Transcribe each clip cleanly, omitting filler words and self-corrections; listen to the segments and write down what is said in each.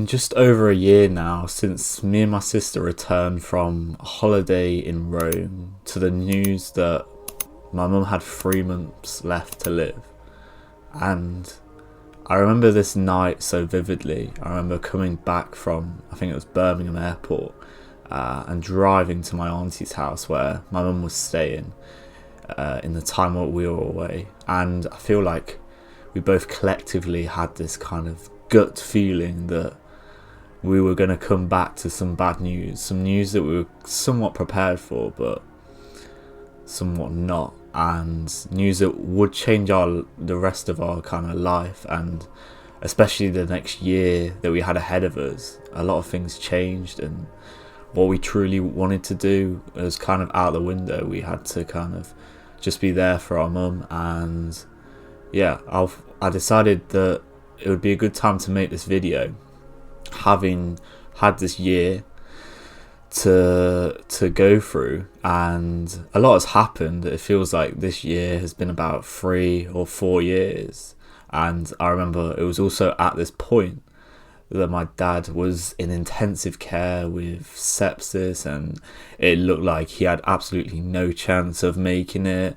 been just over a year now since me and my sister returned from a holiday in Rome to the news that my mum had 3 months left to live. And I remember this night so vividly. I remember coming back from, I think it was Birmingham Airport, and driving to my auntie's house where my mum was staying in the time that we were away. And I feel like we both collectively had this kind of gut feeling that we were going to come back to some bad news, some news that we were somewhat prepared for but somewhat not, and news that would change the rest of our kind of life, and especially the next year that we had ahead of us. A lot of things changed, and what we truly wanted to do was kind of out the window. We had to kind of just be there for our mum, and yeah, I decided that it would be a good time to make this video, having had this year to go through, and a lot has happened. It feels like this year has been about 3 or 4 years, and I remember it was also at this point that my dad was in intensive care with sepsis, and it looked like he had absolutely no chance of making it.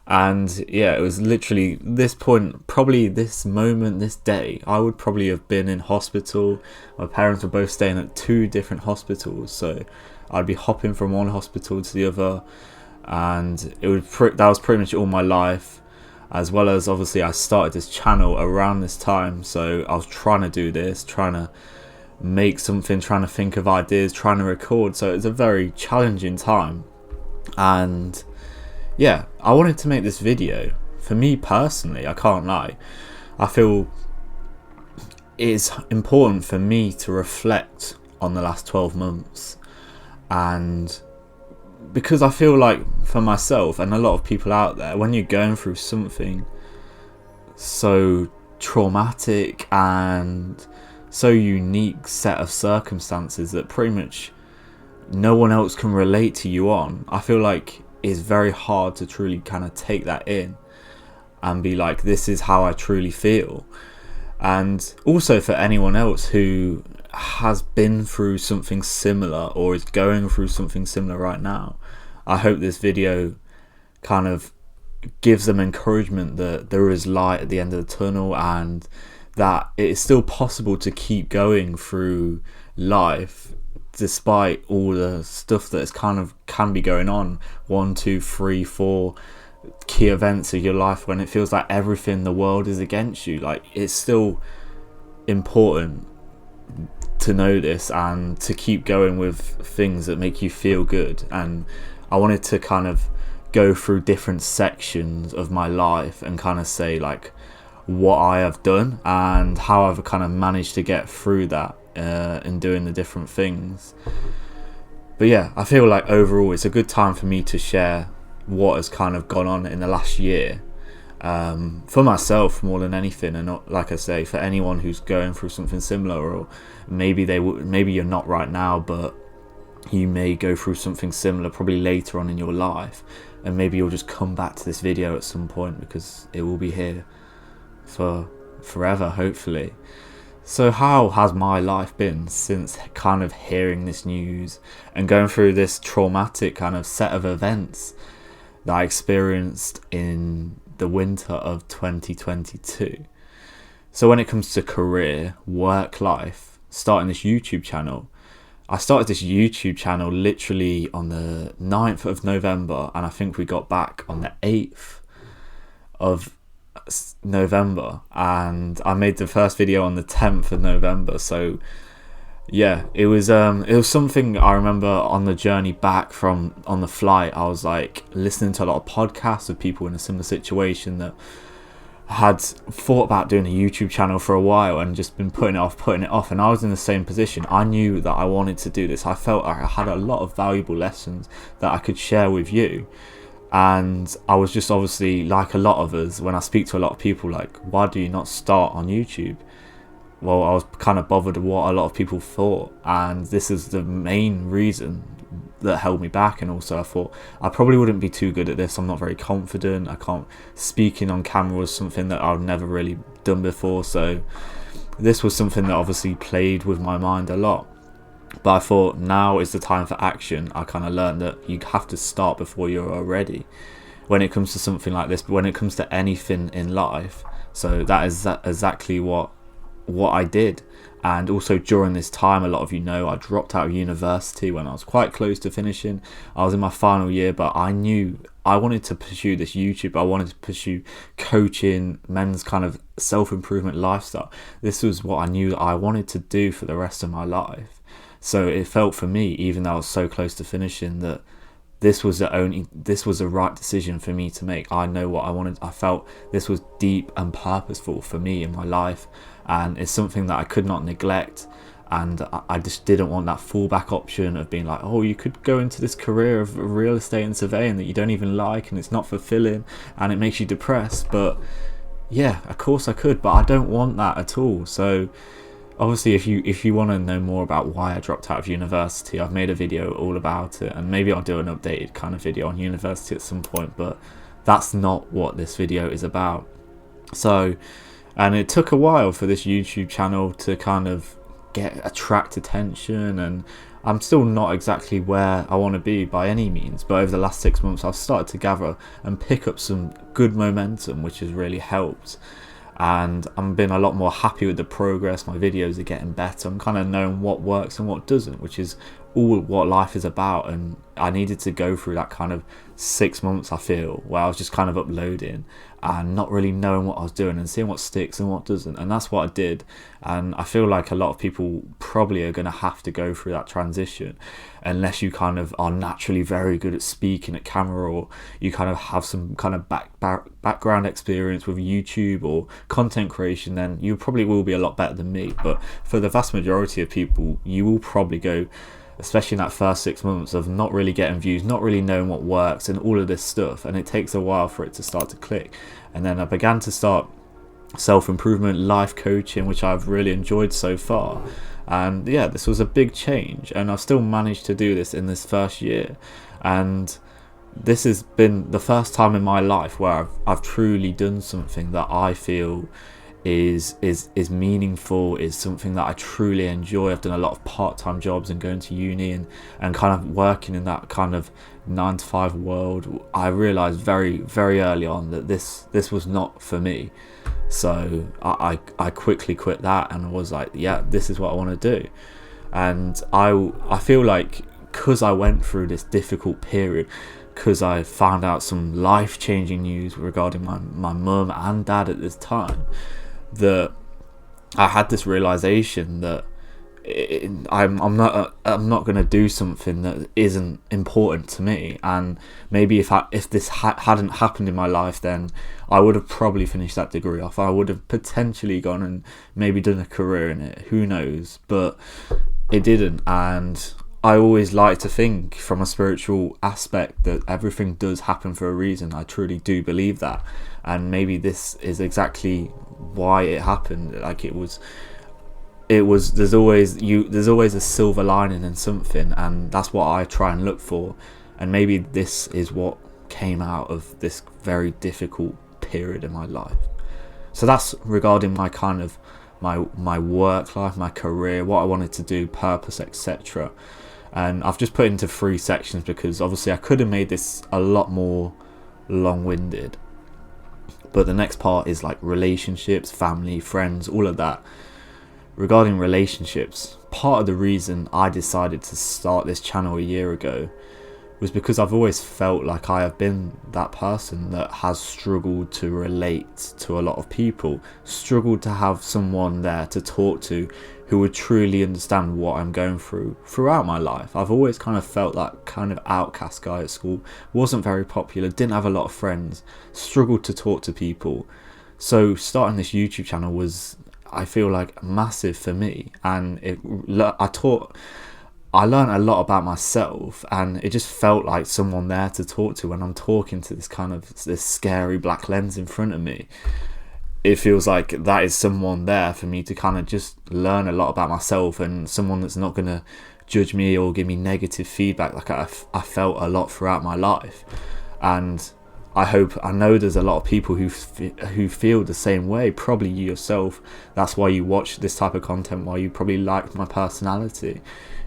And yeah, it was literally this point, probably this moment, this day, I would probably have been in hospital. My parents were both staying at 2 different hospitals, so I'd be hopping from one hospital to the other, and that was pretty much all my life. As well as, obviously, I started this channel around this time, so I was trying to do this, trying to make something, trying to think of ideas, trying to record, so it was a very challenging time. And yeah, I wanted to make this video. For me personally, I can't lie, I feel it's important for me to reflect on the last 12 months. And because I feel like for myself and a lot of people out there, when you're going through something so traumatic and so unique set of circumstances that pretty much no one else can relate to you on, I feel like it's very hard to truly kind of take that in and be like, this is how I truly feel. And also for anyone else who has been through something similar or is going through something similar right now, I hope this video kind of gives them encouragement that there is light at the end of the tunnel, and that it is still possible to keep going through life despite all the stuff that is kind of can be going on. 1, 2, 3, 4 key events of your life when it feels like everything in the world is against you. Like, it's still important to know this and to keep going with things that make you feel good. And I wanted to kind of go through different sections of my life and kind of say like what I have done and how I've kind of managed to get through that in doing the different things. But yeah, I feel like overall it's a good time for me to share what has kind of gone on in the last year, for myself more than anything, and not, like I say, for anyone who's going through something similar, or maybe maybe you're not right now, but you may go through something similar probably later on in your life, and maybe you'll just come back to this video at some point because it will be here for forever, hopefully. So how has my life been since kind of hearing this news and going through this traumatic kind of set of events that I experienced in the winter of 2022? So when it comes to career, work life, starting this YouTube channel, I started this YouTube channel literally on the 9th of November, and I think we got back on the 8th of November, and I made the first video on the 10th of November. So yeah, it was something I remember on the journey back from on the flight. I was like listening to a lot of podcasts of people in a similar situation that had thought about doing a YouTube channel for a while and just been putting it off, and I was in the same position. I knew that I wanted to do this. I felt I had a lot of valuable lessons that I could share with you, and I was just, obviously, like a lot of us, when I speak to a lot of people, like, why do you not start on YouTube? Well, I was kind of bothered with what a lot of people thought, and this is the main reason that held me back. And also I thought I probably wouldn't be too good at this. I'm not very confident. I can't, speaking on camera was something that I've never really done before, so this was something that obviously played with my mind a lot. But I thought now is the time for action. I kind of learned that you have to start before you're ready when it comes to something like this, when it comes to anything in life. So that is exactly what I did. And also during this time, a lot of you know, I dropped out of university when I was quite close to finishing. I was in my final year, but I knew I wanted to pursue this YouTube. I wanted to pursue coaching, men's kind of self-improvement lifestyle. This was what I knew that I wanted to do for the rest of my life. So it felt for me, even though I was so close to finishing, that this was the right decision for me to make. I know what I wanted. I felt this was deep and purposeful for me in my life, and it's something that I could not neglect. And I just didn't want that fallback option of being like, oh, you could go into this career of real estate and surveying that you don't even like, and it's not fulfilling, and it makes you depressed. But yeah, of course I could, but I don't want that at all. So obviously, if you want to know more about why I dropped out of university, I've made a video all about it, and maybe I'll do an updated kind of video on university at some point, but that's not what this video is about. So, and it took a while for this YouTube channel to kind of attract attention, and I'm still not exactly where I want to be by any means, but over the last 6 months I've started to gather and pick up some good momentum, which has really helped. And I'm being a lot more happy with the progress. My videos are getting better. I'm kind of knowing what works and what doesn't, which is all what life is about. And I needed to go through that kind of 6 months, I feel, where I was just kind of uploading and not really knowing what I was doing and seeing what sticks and what doesn't. And that's what I did. And I feel like a lot of people probably are going to have to go through that transition, unless you kind of are naturally very good at speaking at camera, or you kind of have some kind of background experience with YouTube or content creation. Then you probably will be a lot better than me. But for the vast majority of people, you will probably go, especially in that first 6 months of not really getting views, not really knowing what works and all of this stuff, and it takes a while for it to start to click. And then I began to start self-improvement, life coaching, which I've really enjoyed so far. And yeah, this was a big change, and I've still managed to do this in this first year. And this has been the first time in my life where I've truly done something that I feel is meaningful, is something that I truly enjoy. I've done a lot of part-time jobs and going to uni and kind of working in that kind of 9-to-5 world. I realized very, very early on that this was not for me. So I quickly quit that, and I was like, yeah, this is what I want to do. And I feel like, because I went through this difficult period, because I found out some life-changing news regarding my mum and dad at this time, that I had this realization that I'm not going to do something that isn't important to me. And maybe if this hadn't happened in my life, then I would have probably finished that degree off. I would have potentially gone and maybe done a career in it, who knows, but it didn't. And I always like to think from a spiritual aspect that everything does happen for a reason. I truly do believe that, and maybe this is exactly why it happened. Like it was there's always a silver lining in something, and that's what I try and look for. And maybe this is what came out of this very difficult period in my life. So that's regarding my kind of my work life, my career, what I wanted to do, purpose, etc. And I've just put into 3 sections because obviously I could have made this a lot more long-winded. But the next part is like relationships, family, friends, all of that. Regarding relationships, part of the reason I decided to start this channel a year ago was because I've always felt like I have been that person that has struggled to relate to a lot of people, struggled to have someone there to talk to who would truly understand what I'm going through throughout my life. I've always kind of felt that kind of outcast guy at school, wasn't very popular, didn't have a lot of friends, struggled to talk to people. So starting this YouTube channel was, I feel like, massive for me, and I learned a lot about myself, and it just felt like someone there to talk to when I'm talking to this scary black lens in front of me. It feels like that is someone there for me to kind of just learn a lot about myself, and someone that's not going to judge me or give me negative feedback like I felt a lot throughout my life. And I know there's a lot of people who feel the same way, probably you yourself. That's why you watch this type of content, why you probably like my personality,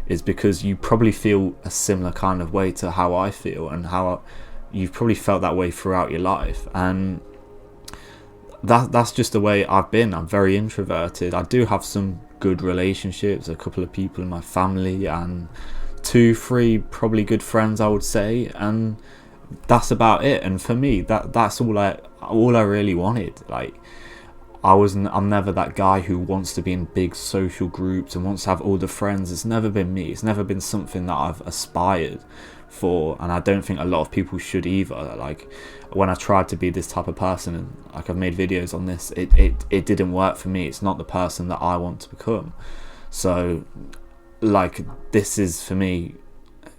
is because you probably feel a similar kind of way to how I feel, and you've probably felt that way throughout your life. And that's just the way I've been. I'm very introverted. I do have some good relationships, a couple of people in my family, and 2-3 probably good friends, I would say, and that's about it. And for me, that's all I really wanted. Like, I'm never that guy who wants to be in big social groups and wants to have all the friends. It's never been me. It's never been something that I've aspired for, and I don't think a lot of people should either. Like, when I tried to be this type of person, and like I've made videos on this, it didn't work for me. It's not the person that I want to become. So like, this is, for me,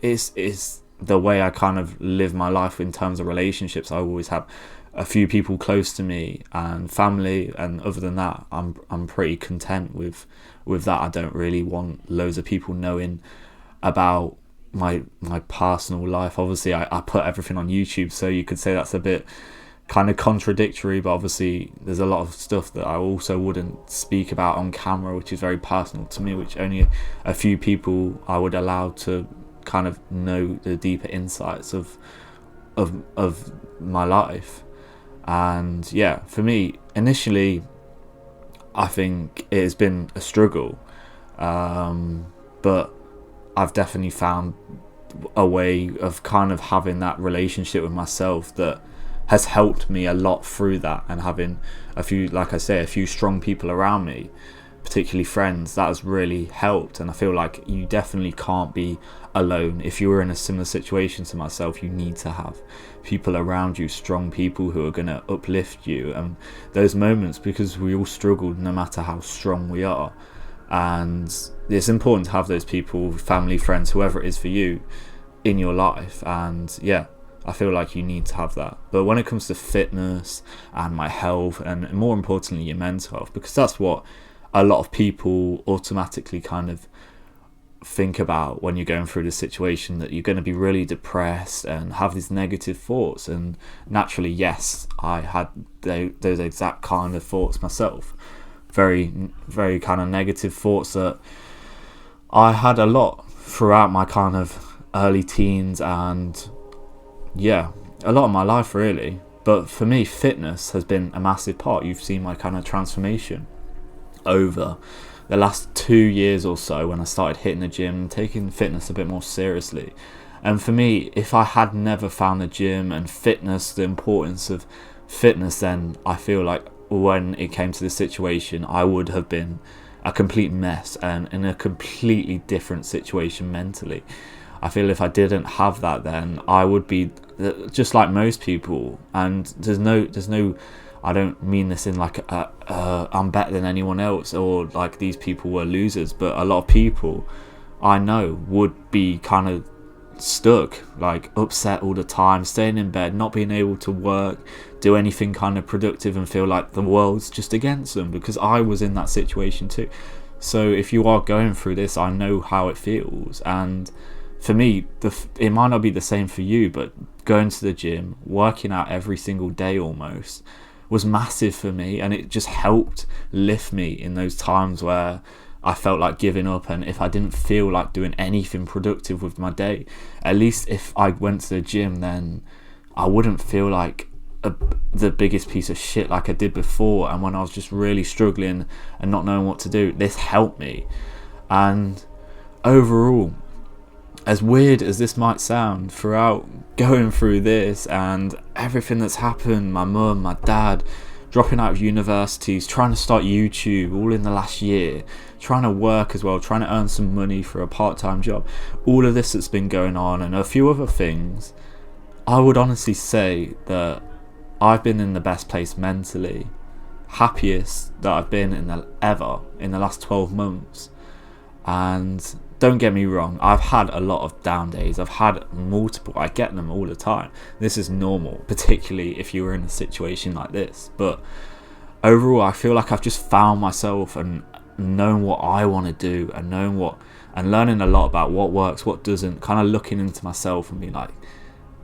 is the way I kind of live my life in terms of relationships. I always have a few people close to me and family, and other than that, I'm pretty content with that. I don't really want loads of people knowing about my personal life. Obviously, I put everything on YouTube, so you could say that's a bit kind of contradictory, but obviously there's a lot of stuff that I also wouldn't speak about on camera, which is very personal to me, which only a few people I would allow to kind of know the deeper insights of my life. And yeah, for me, initially, I think it has been a struggle, but I've definitely found a way of kind of having that relationship with myself that has helped me a lot through that, and having a few strong people around me, particularly friends, that has really helped. And I feel like you definitely can't be alone. If you were in a similar situation to myself, you need to have people around you, strong people who are going to uplift you, and those moments, because we all struggle no matter how strong we are, and it's important to have those people, family, friends, whoever it is for you, in your life. And yeah, I feel like you need to have that. But when it comes to fitness and my health, and more importantly your mental health, because that's what a lot of people automatically kind of think about when you're going through this situation, that you're going to be really depressed and have these negative thoughts. And naturally, yes, I had those exact kind of thoughts myself, very, very kind of negative thoughts that I had a lot throughout my kind of early teens, and yeah, a lot of my life really. But for me, fitness has been a massive part. You've seen my kind of transformation over the last 2 years or so, when I started hitting the gym, taking fitness a bit more seriously. And for me, if I had never found the gym and fitness, the importance of fitness, then I feel like when it came to this situation, I would have been a complete mess and in a completely different situation mentally. I feel if I didn't have that, then I would be just like most people. And there's no I don't mean this in like I'm better than anyone else, or like these people were losers, but a lot of people I know would be kind of stuck, like upset all the time, staying in bed, not being able to work, do anything kind of productive, and feel like the world's just against them, because I was in that situation too. So if you are going through this, I know how it feels. And for me, it might not be the same for you, but going to the gym, working out every single day almost, was massive for me, and it just helped lift me in those times where I felt like giving up, and if I didn't feel like doing anything productive with my day, at least if I went to the gym, then I wouldn't feel like the biggest piece of shit like I did before. And when I was just really struggling and not knowing what to do, this helped me. And overall, as weird as this might sound, throughout going through this and everything that's happened, my mum, my dad, dropping out of universities, trying to start YouTube all in the last year, trying to work as well, trying to earn some money for a part-time job, all of this that's been going on, and a few other things, I would honestly say that I've been in the best place mentally, happiest that I've been ever in the last 12 months. And don't get me wrong, I've had a lot of down days. I've had multiple. I get them all the time. This is normal, particularly if you were in a situation like this. But overall, I feel like I've just found myself and known what I want to do, and learning a lot about what works, what doesn't, kind of looking into myself and being like,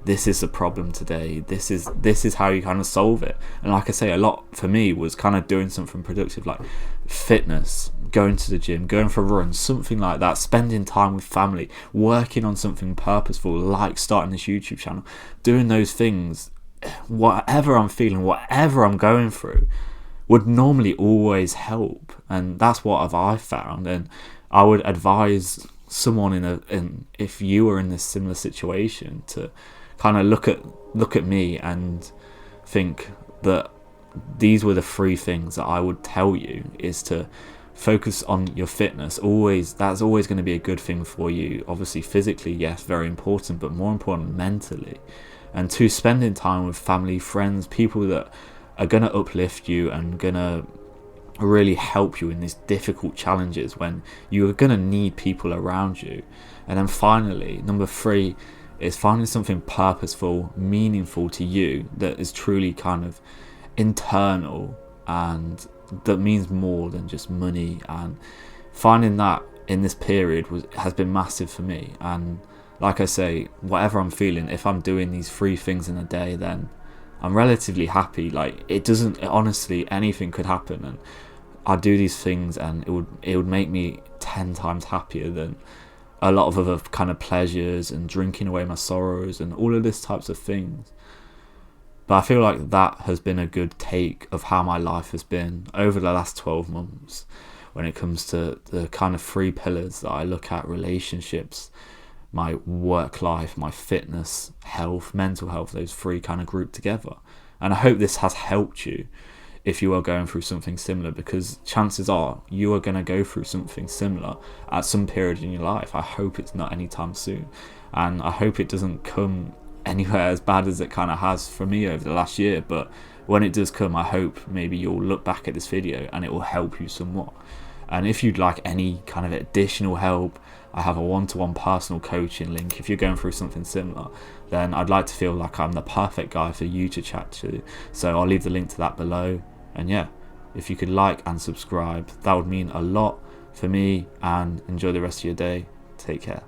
this is the problem today, this is how you kind of solve it. And like I say, a lot for me was kind of doing something productive, like fitness, going to the gym, going for a run, something like that, spending time with family, working on something purposeful, like starting this YouTube channel. Doing those things, whatever I'm feeling, whatever I'm going through, would normally always help. And that's what I've found. And I would advise someone if you were in this similar situation, to kind of look at me and think that these were the 3 things that I would tell you, is to focus on your fitness. That's always going to be a good thing for you. Obviously physically, yes, very important, but more important, mentally. And 2, spending time with family, friends, people that are going to uplift you and going to really help you in these difficult challenges when you're going to need people around you. And then finally, number 3 is finding something purposeful, meaningful to you, that is truly kind of internal and that means more than just money. And finding that in this period has been massive for me. And like I say, whatever I'm feeling, if I'm doing these 3 things in a day, then I'm relatively happy. Like, honestly, anything could happen and I'd do these things and it would make me 10 times happier than a lot of other kind of pleasures and drinking away my sorrows and all of this types of things. But I feel like that has been a good take of how my life has been over the last 12 months when it comes to the kind of 3 pillars that I look at: relationships, my work life, my fitness, health, mental health. Those 3 kind of grouped together. And I hope this has helped you if you are going through something similar, because chances are you are going to go through something similar at some period in your life. I hope it's not anytime soon, and I hope it doesn't come anywhere as bad as it kind of has for me over the last year. But when it does come, I hope maybe you'll look back at this video and it will help you somewhat. And if you'd like any kind of additional help, I have a one-to-one personal coaching link. If you're going through something similar, then I'd like to feel like I'm the perfect guy for you to chat to. So I'll leave the link to that below. And yeah, if you could like and subscribe, that would mean a lot for me. And enjoy the rest of your day. Take care.